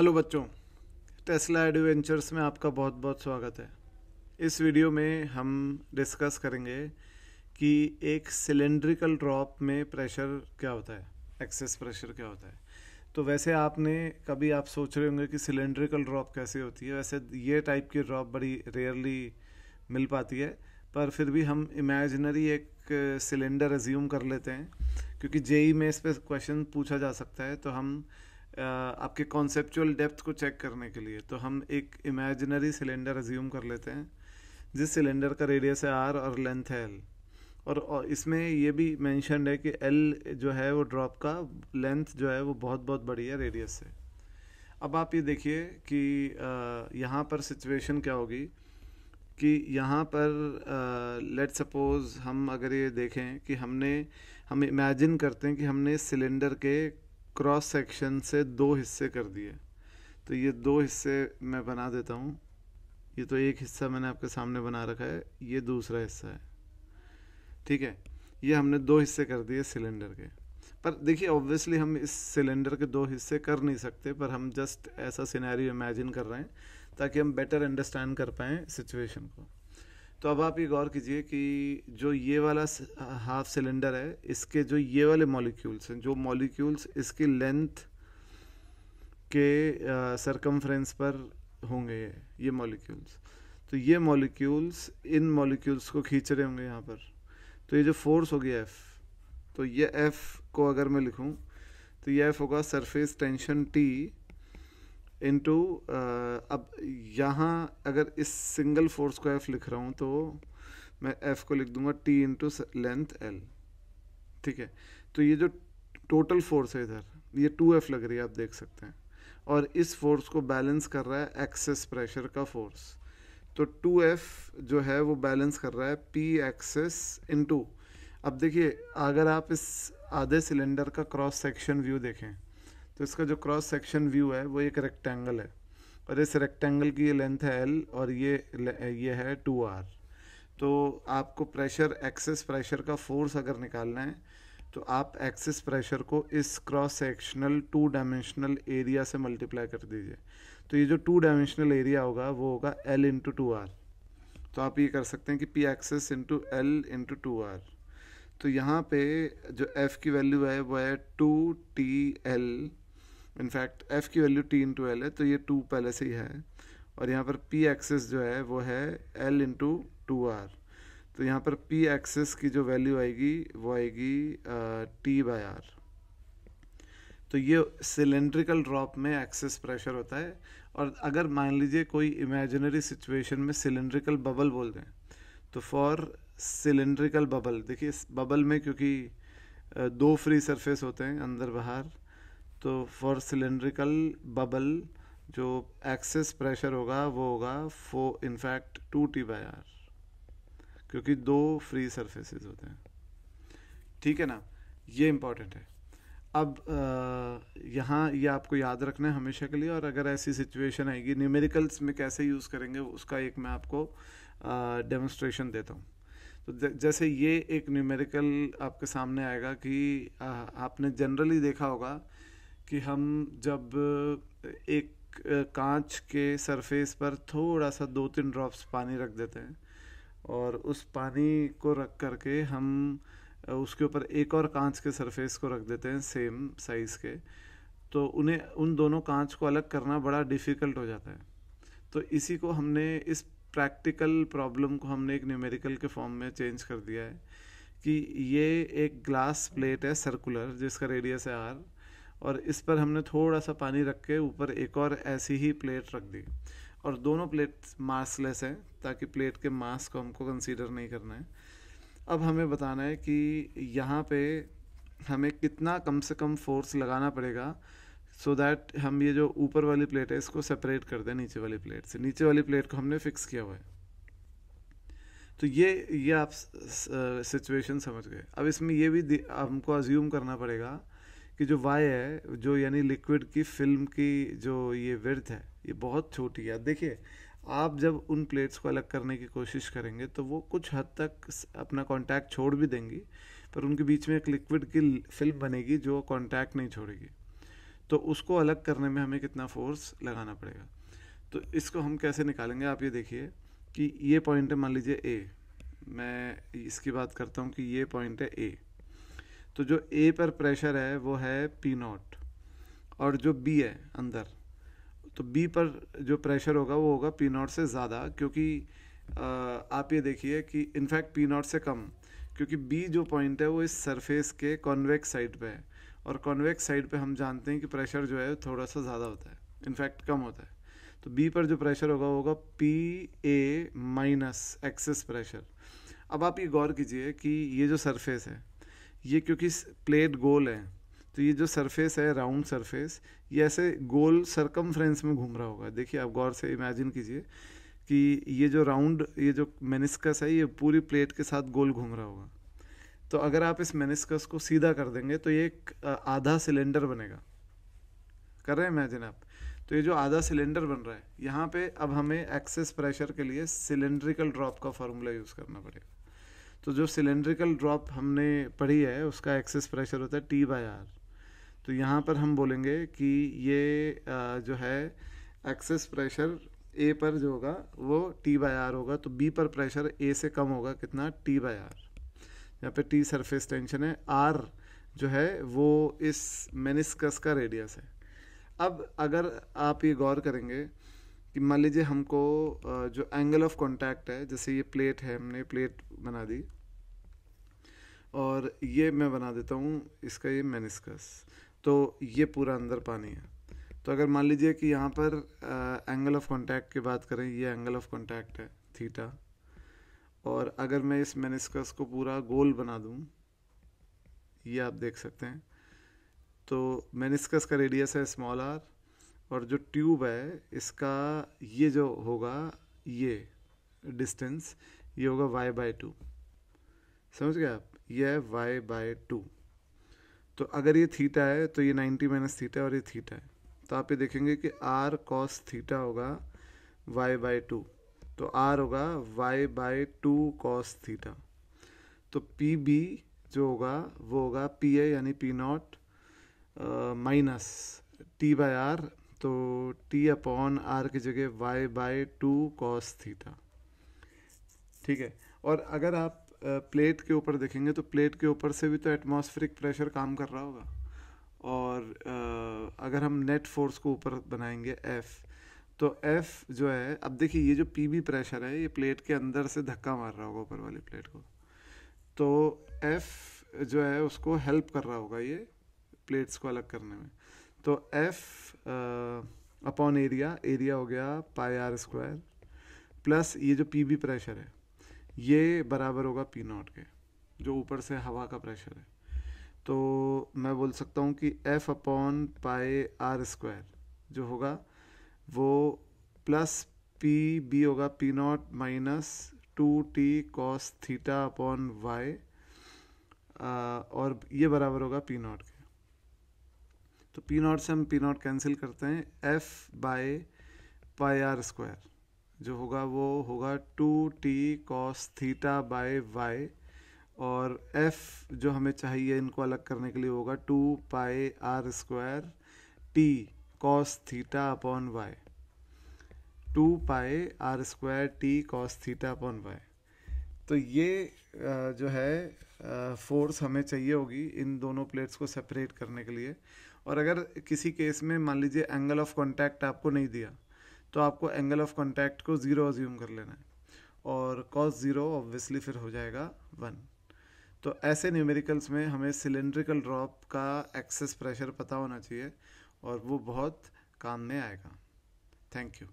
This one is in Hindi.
हेलो बच्चों, टेस्ला एडवेंचर्स में आपका बहुत बहुत स्वागत है। इस वीडियो में हम डिस्कस करेंगे कि एक सिलेंड्रिकल ड्रॉप में प्रेशर क्या होता है, एक्सेस प्रेशर क्या होता है। तो वैसे आपने कभी आप सोच रहे होंगे कि सिलेंड्रिकल ड्रॉप कैसे होती है। वैसे ये टाइप की ड्रॉप बड़ी रेयरली मिल पाती है, पर फिर भी हम इमेजिनरी एक सिलेंडर एज्यूम कर लेते हैं, क्योंकि जेई में इस पर क्वेश्चन पूछा जा सकता है। तो हम आपके कॉन्सेप्चुअल डेप्थ को चेक करने के लिए तो हम एक इमेजिनरी सिलेंडर एज्यूम कर लेते हैं, जिस सिलेंडर का रेडियस है आर और लेंथ है एल। और इसमें ये भी मेंशन्ड है कि एल जो है वो ड्रॉप का लेंथ जो है वो बहुत बहुत बड़ी है रेडियस से। अब आप ये देखिए कि यहाँ पर सिचुएशन क्या होगी कि यहाँ पर लेट सपोज हम अगर ये देखें कि हम इमेजिन करते हैं कि हमने सिलेंडर के क्रॉस सेक्शन से दो हिस्से कर दिए। तो ये दो हिस्से मैं बना देता हूँ। ये तो एक हिस्सा मैंने आपके सामने बना रखा है, ये दूसरा हिस्सा है, ठीक है। ये हमने दो हिस्से कर दिए सिलेंडर के। पर देखिए ऑब्वियसली हम इस सिलेंडर के दो हिस्से कर नहीं सकते, पर हम जस्ट ऐसा सिनेरियो इमेजिन कर रहे हैं ताकि हम बेटर अंडरस्टैंड कर पाएँ सिचुएशन को। तो अब आप ये गौर कीजिए कि जो ये वाला हाफ सिलेंडर है, इसके जो ये वाले मॉलिक्यूल्स हैं, जो मॉलिक्यूल्स इसकी लेंथ के सरकमफ्रेंस पर होंगे, ये मॉलिक्यूल्स, तो ये मॉलिक्यूल्स इन मॉलिक्यूल्स को खींच रहे होंगे यहाँ पर। तो ये जो फोर्स होगी एफ, तो ये एफ को अगर मैं लिखूँ तो ये एफ होगा सरफेस टेंशन टी इनटू, अब यहाँ अगर इस सिंगल फोर्स को एफ लिख रहा हूँ तो मैं एफ को लिख दूंगा टी इंटू लेंथ एल, ठीक है। तो ये जो टोटल फोर्स है इधर, ये 2F लग रही है, आप देख सकते हैं। और इस फोर्स को बैलेंस कर रहा है एक्सेस प्रेशर का फोर्स। तो 2F जो है वो बैलेंस कर रहा है P एक्सेस इनटू, अब देखिए अगर आप इस आधे सिलेंडर का क्रॉस सेक्शन व्यू देखें तो इसका जो क्रॉस सेक्शन व्यू है वो एक रेक्टेंगल है, और इस रेक्टेंगल की ये लेंथ है L और ये है 2R। तो आपको प्रेशर, एक्सेस प्रेशर का फोर्स अगर निकालना है तो आप एक्सेस प्रेशर को इस क्रॉस सेक्शनल 2 डायमेंशनल एरिया से मल्टीप्लाई कर दीजिए। तो ये जो 2 डायमेंशनल एरिया होगा वो होगा L इंटू 2R। तो आप ये कर सकते हैं कि P excess into L into 2R। तो यहाँ पे जो F की वैल्यू है वो है 2TL। इनफैक्ट F की वैल्यू T इंटू L है, तो ये 2 पहले से ही है। और यहाँ पर P एक्सेस जो है वो है L इंटू 2R। तो यहाँ पर P एक्सेस की जो वैल्यू आएगी वो आएगी T/R। तो ये सिलेंड्रिकल ड्रॉप में एक्सेस प्रेशर होता है। और अगर मान लीजिए कोई इमेजिनरी सिचुएशन में सिलेंड्रिकल बबल बोल दें, तो फॉर सिलेंड्रिकल बबल, देखिए इस बबल में क्योंकि दो फ्री सरफेस होते हैं अंदर बाहर, तो फॉर सिलेंड्रिकल बबल जो एक्सेस प्रेशर होगा वो होगा इनफैक्ट 2T/R, क्योंकि दो फ्री सरफेसेस होते हैं, ठीक है ना। ये इम्पॉर्टेंट है। अब यहाँ ये आपको याद रखना है हमेशा के लिए। और अगर ऐसी सिचुएशन आएगी, न्यूमेरिकल्स में कैसे यूज़ करेंगे उसका एक मैं आपको डेमोन्स्ट्रेशन देता हूँ। तो जैसे ये एक न्यूमेरिकल आपके सामने आएगा कि आपने जनरली देखा होगा कि हम जब एक कांच के सरफेस पर थोड़ा सा 2-3 ड्रॉप्स पानी रख देते हैं, और उस पानी को रख करके हम उसके ऊपर एक और कांच के सरफेस को रख देते हैं सेम साइज़ के, तो उन दोनों कांच को अलग करना बड़ा डिफ़िकल्ट हो जाता है। तो इसी को हमने, इस प्रैक्टिकल प्रॉब्लम को हमने एक न्यूमेरिकल के फॉर्म में चेंज कर दिया है कि ये एक ग्लास प्लेट है सर्कुलर, जिसका रेडियस है R, और इस पर हमने थोड़ा सा पानी रख के ऊपर एक और ऐसी ही प्लेट रख दी, और दोनों प्लेट मासलेस हैं ताकि प्लेट के मास को हमको कंसीडर नहीं करना है। अब हमें बताना है कि यहाँ पे हमें कितना कम से कम फोर्स लगाना पड़ेगा सो दैट हम ये जो ऊपर वाली प्लेट है इसको सेपरेट कर दें नीचे वाली प्लेट से। नीचे वाली प्लेट को हमने फिक्स किया हुआ है। तो ये आप सिचुएशन समझ गए। अब इसमें ये भी हमको अज्यूम करना पड़ेगा कि जो y है, जो यानी लिक्विड की फिल्म की जो ये विड्थ है, ये बहुत छोटी है। देखिए आप जब उन प्लेट्स को अलग करने की कोशिश करेंगे तो वो कुछ हद तक अपना कांटेक्ट छोड़ भी देंगी, पर उनके बीच में एक लिक्विड की फिल्म बनेगी जो कांटेक्ट नहीं छोड़ेगी। तो उसको अलग करने में हमें कितना फोर्स लगाना पड़ेगा। तो इसको हम कैसे निकालेंगे, आप ये देखिए कि ये पॉइंट है, मान लीजिए ए, मैं इसकी बात करता हूँ कि ये पॉइंट है ए। तो जो ए पर प्रेशर है वो है पी नॉट, और जो बी है अंदर, तो बी पर जो प्रेशर होगा वो होगा पी नॉट से ज़्यादा, क्योंकि आप ये देखिए कि इनफैक्ट पी नॉट से कम, क्योंकि बी जो पॉइंट है वो इस सरफेस के कॉन्वेक्स साइड पे है, और कॉन्वेक्स साइड पे हम जानते हैं कि प्रेशर जो है थोड़ा सा ज़्यादा होता है, इनफैक्ट कम होता है। तो बी पर जो प्रेशर होगा वो होगा पी ए माइनस एक्सेस प्रेशर। अब आप ये गौर कीजिए कि ये जो सरफेस है, ये क्योंकि प्लेट गोल है, तो ये जो सरफेस है राउंड सरफेस, ये ऐसे गोल सरकमफ्रेंस में घूम रहा होगा। देखिए आप गौर से इमेजिन कीजिए कि ये जो राउंड, ये जो मेनिस्कस है, ये पूरी प्लेट के साथ गोल घूम रहा होगा। तो अगर आप इस मेनिस्कस को सीधा कर देंगे तो ये एक आधा सिलेंडर बनेगा। कर रहे हैं इमेजिन आप? तो ये जो आधा सिलेंडर बन रहा है, यहाँ पे अब हमें एक्सेस प्रेशर के लिए सिलेंड्रिकल ड्रॉप का फॉर्मूला यूज़ करना पड़ेगा। तो जो सिलेंड्रिकल ड्रॉप हमने पढ़ी है उसका एक्सेस प्रेशर होता है टी बाय आर। तो यहाँ पर हम बोलेंगे कि ये जो है एक्सेस प्रेशर ए पर जो होगा वो टी बाय आर होगा। तो बी पर प्रेशर ए से कम होगा, कितना, टी बाय आर। यहाँ पे टी सरफेस टेंशन है, आर जो है वो इस मेनिस्कस का रेडियस है। अब अगर आप ये गौर करेंगे कि मान लीजिए हमको जो एंगल ऑफ कांटेक्ट है, जैसे ये प्लेट है, हमने प्लेट बना दी और ये मैं बना देता हूँ इसका ये मेनिस्कस, तो ये पूरा अंदर पानी है। तो अगर मान लीजिए कि यहाँ पर एंगल ऑफ कांटेक्ट की बात करें, ये एंगल ऑफ कांटेक्ट है थीटा, और अगर मैं इस मेनिस्कस को पूरा गोल बना दूँ, ये आप देख सकते हैं, तो मेनिस्कस का रेडियस है स्मॉल आर, और जो ट्यूब है इसका ये जो होगा, ये डिस्टेंस, ये होगा y/2। समझ गए आप? ये है y/2। तो अगर ये थीटा है तो ये 90 माइनस थीटा, और ये थीटा है, तो आप ये देखेंगे कि r cos थीटा होगा y/2, तो r होगा y/2 cos थीटा। तो पी बी जो होगा वो होगा पी ए यानी P nought minus T by R, तो टी अपॉन आर की जगह y/2 cos थीटा। ठीक है। और अगर आप प्लेट के ऊपर देखेंगे तो प्लेट के ऊपर से भी तो एटमॉस्फेरिक प्रेशर काम कर रहा होगा, और अगर हम नेट फोर्स को ऊपर बनाएंगे F, तो F जो है, अब देखिए ये जो PB प्रेशर है ये प्लेट के अंदर से धक्का मार रहा होगा ऊपर वाली प्लेट को, तो F जो है उसको हेल्प कर रहा होगा ये प्लेट्स को अलग करने में। तो F अपॉन एरिया, एरिया हो गया पाई आर स्क्वायर, प्लस ये जो PB प्रेशर है ये बराबर होगा पी नॉट के, जो ऊपर से हवा का प्रेशर है। तो मैं बोल सकता हूँ कि F upon pi are square जो होगा वो प्लस पी बी होगा P nought minus 2t cos theta upon y, और ये बराबर होगा पी नॉट के। तो पी नॉट से हम पी नॉट कैंसिल करते हैं, F by pi are square जो होगा वो होगा 2t cos theta by y, और F जो हमें चाहिए इनको अलग करने के लिए होगा 2 pi are square t cos theta upon y, 2 pi are square t cos theta upon y। तो ये जो है फोर्स हमें चाहिए होगी इन दोनों प्लेट्स को सेपरेट करने के लिए। और अगर किसी केस में मान लीजिए एंगल ऑफ कांटेक्ट आपको नहीं दिया, तो आपको एंगल ऑफ कांटेक्ट को 0 अज्यूम कर लेना है, और cos 0 ऑब्वियसली फिर हो जाएगा 1। तो ऐसे न्यूमेरिकल्स में हमें सिलेंड्रिकल ड्रॉप का एक्सेस प्रेशर पता होना चाहिए, और वो बहुत काम में आएगा। Thank you.